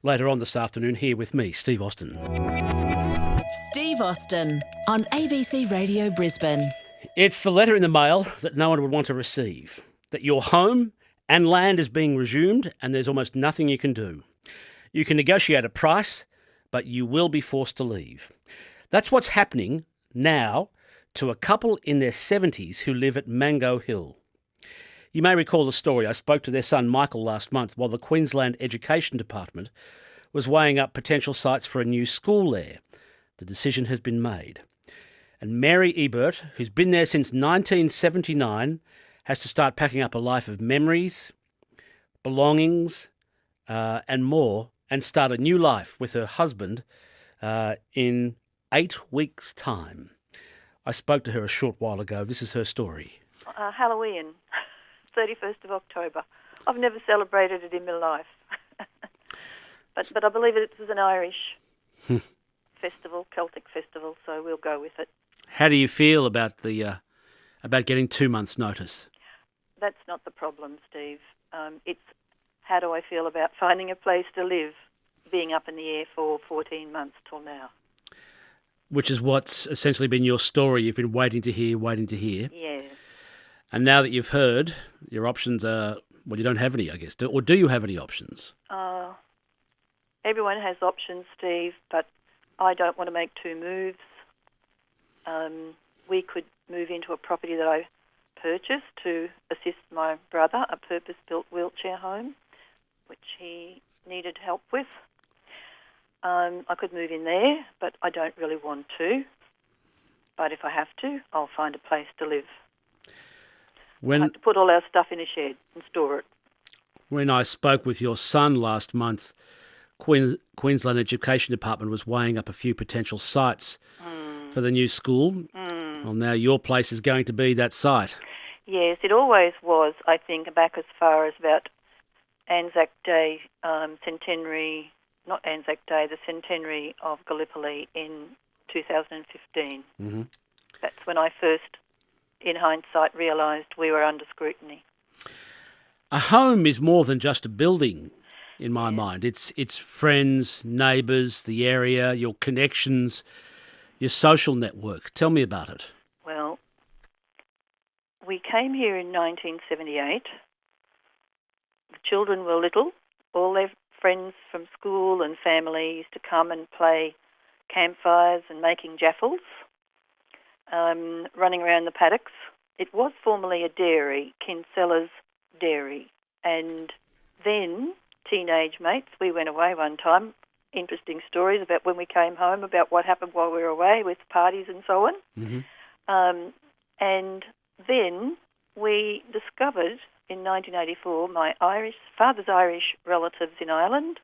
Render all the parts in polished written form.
later on this afternoon here with me, Steve Austin. Steve Austin on ABC Radio Brisbane. It's the letter in the mail that no one would want to receive, that your home and land is being resumed and there's almost nothing you can do. You can negotiate a price, but you will be forced to leave. That's what's happening now to a couple in their 70s who live at Mango Hill. You may recall the story. I spoke to their son Michael last month while the Queensland Education Department was weighing up potential sites for a new school there. The decision has been made. And Mary Ebert, who's been there since 1979, has to start packing up a life of memories, belongings, and more, and start a new life with her husband in 8 weeks' time. I spoke to her a short while ago. This is her story. Halloween, 31st of October. I've never celebrated it in my life. but I believe it was an Irish festival, Celtic festival, so we'll go with it. How do you feel about about getting 2 months' notice? That's not the problem, Steve. It's how do I feel about finding a place to live, being up in the air for 14 months till now. Which is what's essentially been your story. You've been waiting to hear. Yes. And now that you've heard, your options are, well, you don't have any, I guess. Or do you have any options? Everyone has options, Steve, but I don't want to make two moves. We could move into a property that I purchased to assist my brother, a purpose-built wheelchair home, which he needed help with. I could move in there, but I don't really want to. But if I have to, I'll find a place to live. I have to put all our stuff in a shed and store it. When I spoke with your son last month, Queensland Education Department was weighing up a few potential sites for the new school. Well, now your place is going to be that site. Yes, it always was, I think, back as far as about Anzac Day centenary, not Anzac Day, the centenary of Gallipoli in 2015. Mm-hmm. That's when I first, in hindsight, realised we were under scrutiny. A home is more than just a building, in my mind. It's friends, neighbours, the area, your connections, your social network. Tell me about it. Well, we came here in 1978. The children were little. All their friends from school and family used to come and play campfires and making jaffles, running around the paddocks. It was formerly a dairy, Kinsella's Dairy. And then teenage mates, we went away one time. Interesting stories about when we came home, about what happened while we were away with parties and so on. Mm-hmm. And then we discovered in 1984 my father's Irish relatives in Ireland.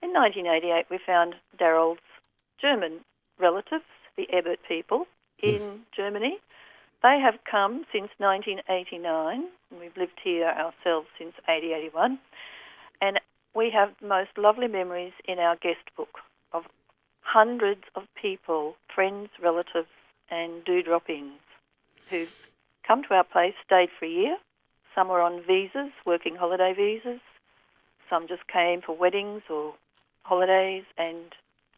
In 1988 we found Daryl's German relatives, the Ebert people, in Germany. They have come since 1989, and we've lived here ourselves since 80-81. And we have the most lovely memories in our guest book of hundreds of people, friends, relatives, and do-drop-ins who've come to our place, stayed for a year. Some were on visas, working holiday visas. Some just came for weddings or holidays, and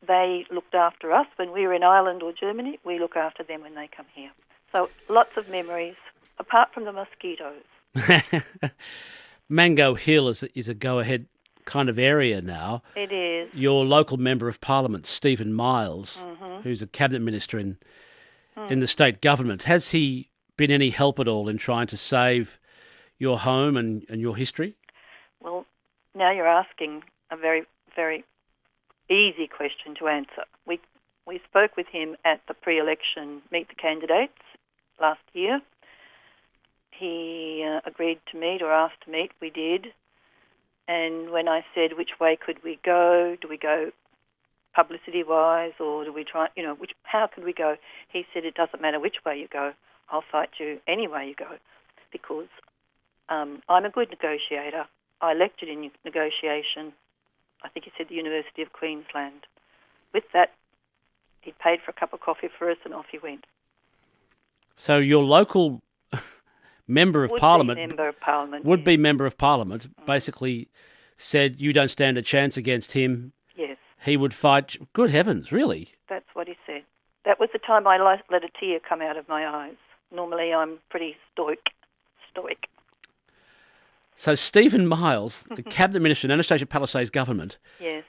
they looked after us when we were in Ireland or Germany. We look after them when they come here. So lots of memories, apart from the mosquitoes. Mango Hill is a go-ahead kind of area now. It is. Your local Member of Parliament, Stephen Miles, who's a cabinet minister in the state government, has he been any help at all in trying to save your home and your history? Well, now you're asking a very, very easy question to answer. We spoke with him at the pre-election Meet the Candidates last year. He agreed to meet or asked to meet. We did. And when I said, which way could we go? Do we go publicity-wise, or do we try, how could we go? He said, it doesn't matter which way you go. I'll fight you any way you go, because I'm a good negotiator. I lectured in negotiation. I think he said the University of Queensland. With that, he paid for a cup of coffee for us, and off he went. So your local Member of Parliament would be Member of Parliament, basically said you don't stand a chance against him. Yes, He would fight. Good heavens, really? that's what he said. That was the time I let a tear come out of my eyes. Normally I'm pretty stoic. So Stephen Miles, the cabinet minister in Anastasia Palaszczuk's government, Yes,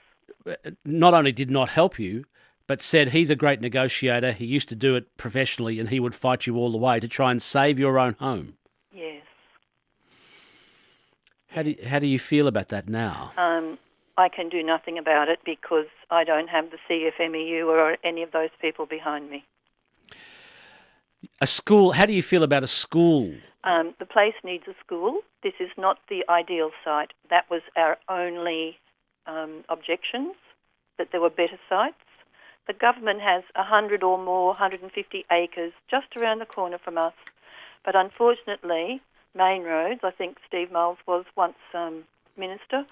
not only did not help you, but said he's a great negotiator. He used to do it professionally, and he would fight you all the way to try and save your own home. yes. How do you feel about that now? I can do nothing about it because I don't have the CFMEU or any of those people behind me. A school. How do you feel about a school? The place needs a school. This is not the ideal site. That was our only objections, that there were better sites. The government has 100 or more, 150 acres just around the corner from us. But unfortunately, Main Roads, I think Steve Miles was once minister,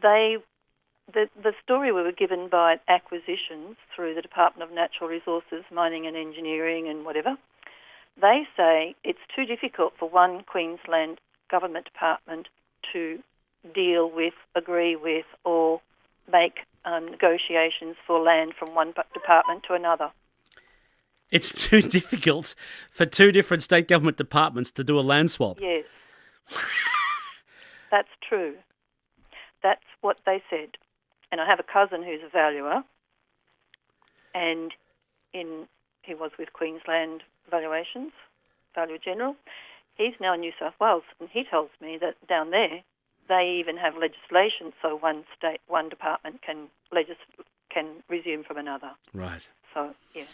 the story we were given by acquisitions through the Department of Natural Resources, Mining and Engineering and whatever, they say it's too difficult for one Queensland government department to deal with, agree with or make negotiations for land from one department to another. It's too difficult for two different state government departments to do a land swap. Yes. That's true. That's what they said. And I have a cousin who's a valuer, and he was with Queensland Valuations, Valuer General. He's now in New South Wales, and he tells me that down there they even have legislation so one department can resume from another. Right. So, yeah.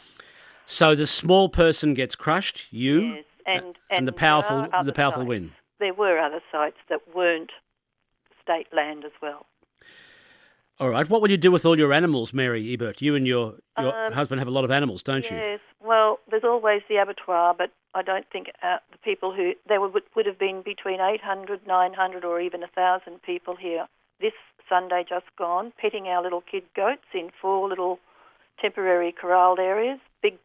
So the small person gets crushed, you, yes. And the powerful win. There were other sites that weren't state land as well. All right. What will you do with all your animals, Mary Ebert? You and your husband have a lot of animals, don't you? Yes. Well, there's always the abattoir, but I don't think the people who... There would have been between 800, 900 or even 1,000 people here this Sunday just gone, petting our little kid goats in 4 little temporary corralled areas. Big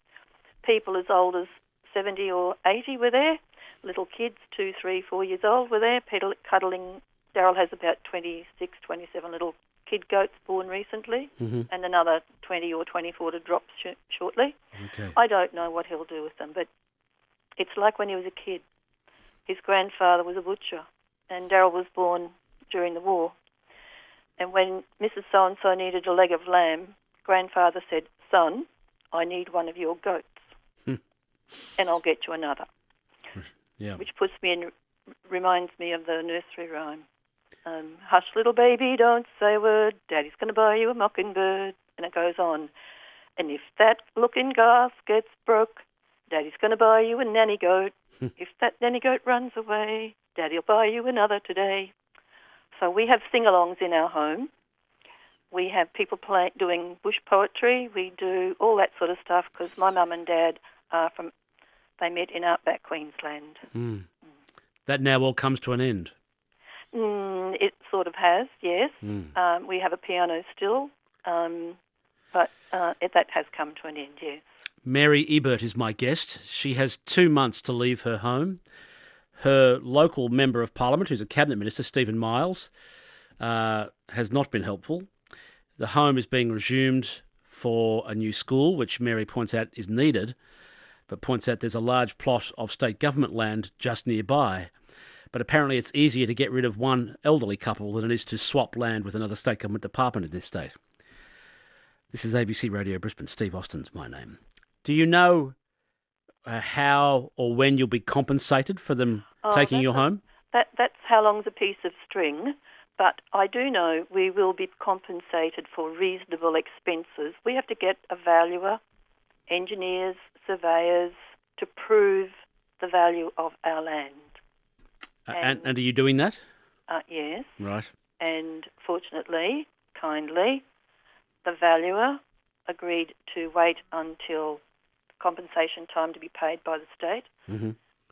people as old as 70 or 80 were there. Little kids, 2, 3, 4 years old, were there, cuddling. Daryl has about 26, 27 little kid goats born recently, and another 20 or 24 to drop shortly. Okay. I don't know what he'll do with them, but it's like when he was a kid. His grandfather was a butcher, and Daryl was born during the war. And when Mrs. So-and-so needed a leg of lamb, grandfather said, "Son, I need one of your goats, and I'll get you another." Yeah. Which reminds me of the nursery rhyme. Hush, little baby, don't say a word. Daddy's going to buy you a mockingbird. And it goes on. And if that looking glass gets broke, Daddy's going to buy you a nanny goat. If that nanny goat runs away, Daddy'll buy you another today. So we have sing-alongs in our home. We have people doing bush poetry. We do all that sort of stuff because my mum and dad they met in outback Queensland. That now all comes to an end. It sort of has, yes. We have a piano still, but that has come to an end, yes. Mary Ebert is my guest. She has 2 months to leave her home. Her local Member of Parliament, who's a Cabinet Minister, Stephen Miles, has not been helpful. The home is being resumed for a new school, which Mary points out is needed, but points out there's a large plot of state government land just nearby. But apparently it's easier to get rid of one elderly couple than it is to swap land with another state government department in this state. This is ABC Radio Brisbane. Steve Austin's my name. Do you know how or when you'll be compensated for them taking your home? That's how long's a piece of string. But I do know we will be compensated for reasonable expenses. We have to get a valuer, engineers, surveyors to prove the value of our land. And are you doing that? Yes. Right. And fortunately, kindly, the valuer agreed to wait until compensation time to be paid by the state.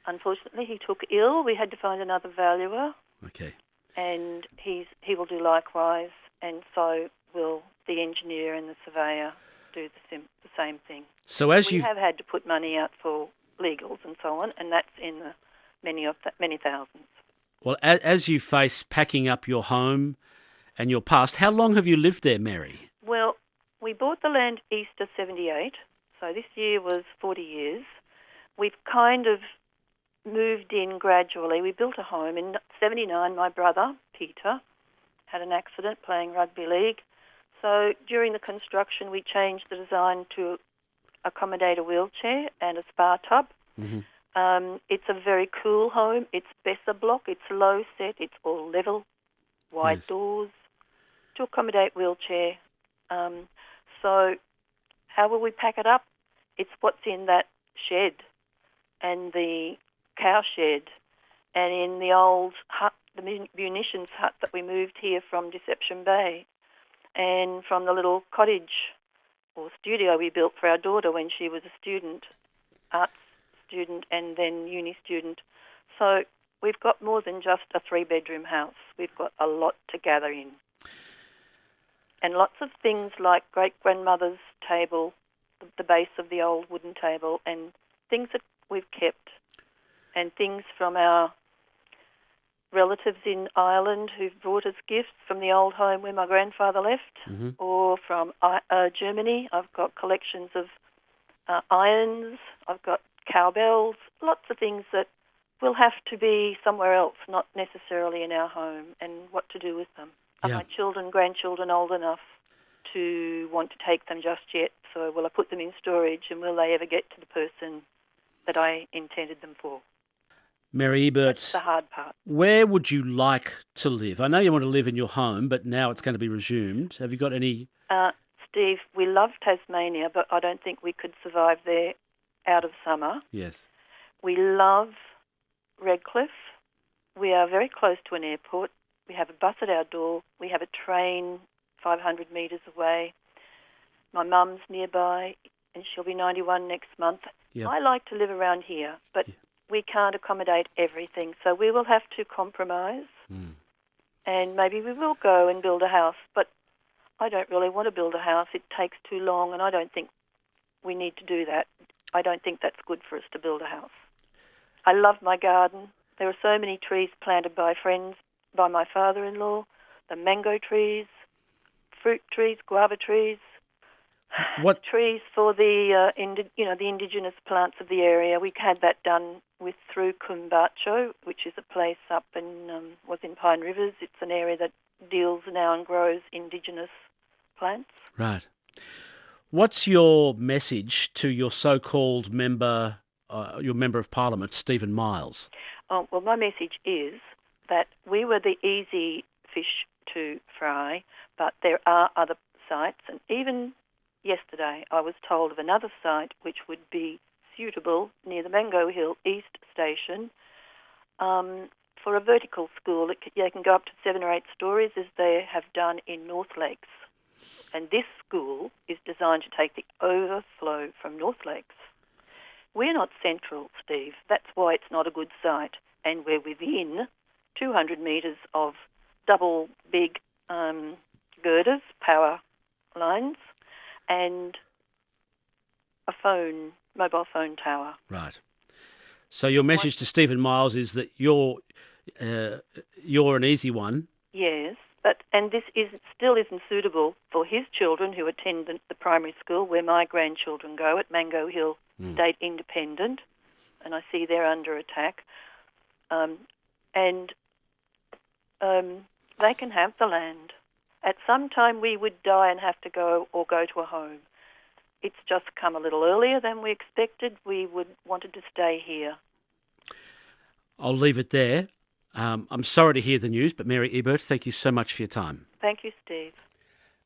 Unfortunately, he took ill. We had to find another valuer. Okay. And he will do likewise, and so will the engineer and the surveyor do the same thing. So as we have had to put money out for legals and so on, and that's in the many thousands. Well, as you face packing up your home and your past, how long have you lived there, Mary? Well, we bought the land Easter 78, so this year was 40 years. We've kind of moved in gradually. We built a home in 79. My brother, Peter, had an accident playing rugby league. So during the construction, we changed the design to accommodate a wheelchair and a spa tub. Mm-hmm. It's a very cool home. It's Besser block. It's low set. It's all level, wide Yes. doors to accommodate wheelchair. So how will we pack it up? It's what's in that shed and the cow shed and in the old hut, the munitions hut that we moved here from Deception Bay and from the little cottage or studio we built for our daughter when she was a student, arts student and then uni student. So we've got more than just a 3-bedroom house. We've got a lot to gather in. And lots of things like great-grandmother's table, the base of the old wooden table, and things that we've kept, and things from our relatives in Ireland who've brought us gifts from the old home where my grandfather left, Mm-hmm. or from Germany. I've got collections of irons, I've got cowbells, lots of things that will have to be somewhere else, not necessarily in our home, and what to do with them. Are Yeah. my grandchildren old enough to want to take them just yet? So will I put them in storage, and will they ever get to the person that I intended them for? Mary Ebert, That's the hard part. where would you like to live? I know you want to live in your home, but now it's going to be resumed. Have you got any... Steve, we love Tasmania, but I don't think we could survive there out of summer. Yes. We love Redcliffe. We are very close to an airport. We have a bus at our door. We have a train 500 metres away. My mum's nearby, and she'll be 91 next month. Yep. I like to live around here, but we can't accommodate everything, so we will have to compromise, and maybe we will go and build a house, but I don't really want to build a house. It takes too long, and I don't think we need to do that. I don't think that's good for us to build a house. I love my garden. There are so many trees planted by friends, by my father-in-law, the mango trees, fruit trees, guava trees, What... trees for the the indigenous plants of the area. We had that done through Kumbacho, which is a place up in was in Pine Rivers. It's an area that deals now and grows indigenous plants. Right. What's your message to your so-called member, your Member of Parliament, Stephen Miles? Oh, well, my message is that we were the easy fish to fry, but there are other sites, and even yesterday I was told of another site which would be suitable near the Mango Hill East Station for a vertical school. They can go up to 7 or 8 stories as they have done in North Lakes. And this school is designed to take the overflow from North Lakes. We're not central, Steve. That's why it's not a good site. And we're within 200 metres of double big girders, power lines, and a mobile phone tower. Right. So your message to Stephen Miles is that you're an easy one. Yes, and this still isn't suitable for his children who attend the primary school where my grandchildren go at Mango Hill State Independent, and I see they're under attack. They can have the land. At some time we would die and have to go to a home. It's just come a little earlier than we expected. We wanted to stay here. I'll leave it there. I'm sorry to hear the news, but Mary Ebert, thank you so much for your time. Thank you, Steve.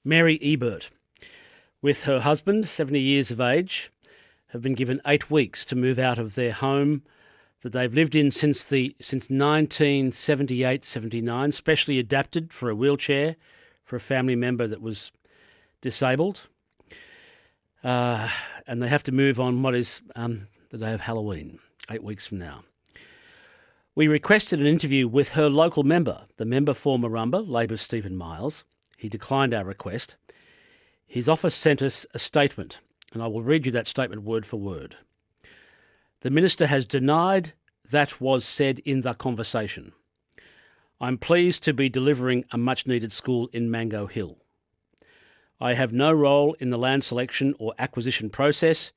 Mary Ebert, with her husband, 70 years of age, have been given 8 weeks to move out of their home that they've lived in since 1978-79, specially adapted for a wheelchair for a family member that was disabled. And they have to move on what is the day of Halloween, 8 weeks from now. We requested an interview with her local member, the member for Marumba, Labor's Stephen Miles. He declined our request. His office sent us a statement, and I will read you that statement word for word. The Minister has denied that was said in the conversation. I'm pleased to be delivering a much-needed school in Mango Hill. I have no role in the land selection or acquisition process,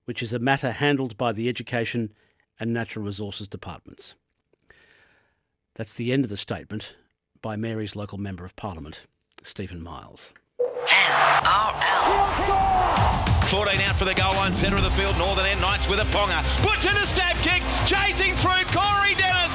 which is a matter handled by the Education and Natural Resources Departments. That's the end of the statement by Mary's local Member of Parliament, Stephen Miles. NRL. 14 out for the goal line, centre of the field, northern end, Knights with a ponga. Butcher to stab kick, chasing through, Corey Dennis.